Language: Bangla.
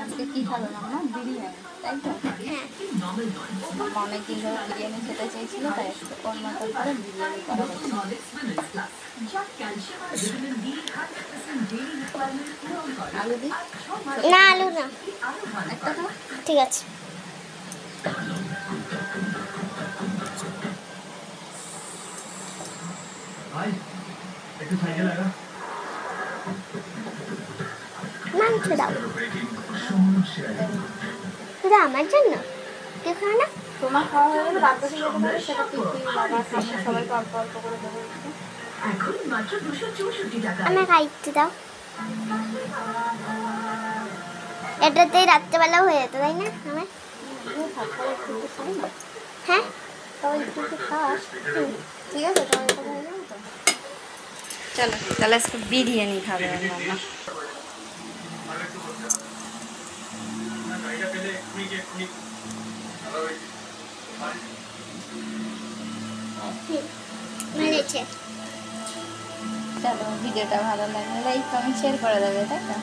আজকে কি খাবে মামা? বিরিয়ানি, তাই তো? হ্যাঁ। মামা অনেকদিন ধরে বিরিয়ানি খেতে চেয়েছিল, তাই আজকে ওর মতো করে বিরিয়ানি করা হচ্ছে। আলু দিই? না আলু না, একটা দাও। ঠিক আছে। মাংস দাও, শুধু আমার জন্য, তুই খা না। তোমার খাওয়া হয়ে গেলে বাদ বাকি যেটা হবে সেটা তুই বাবা সামনে সবাইকে অল্প অল্প করে দেবো একটু। আমাকে আরেকটু দাও। এটাতেই রাত্রেবেলা হয়ে যেত, তাই না আমার? সবাই একটু একটু খাই না, হ্যাঁ, সবাই একটু একটু খাস। ঠিক আছে, সবাই একটু হয়ে যাবে তো। চলো তাহলে আজকে বিরিয়ানি খাবে ওর মামা। ভালো হয়েছে। চলো, ভিডিওটা ভালো লাগলে লাইক কমেন্ট শেয়ার করে দেবে, তাই তো?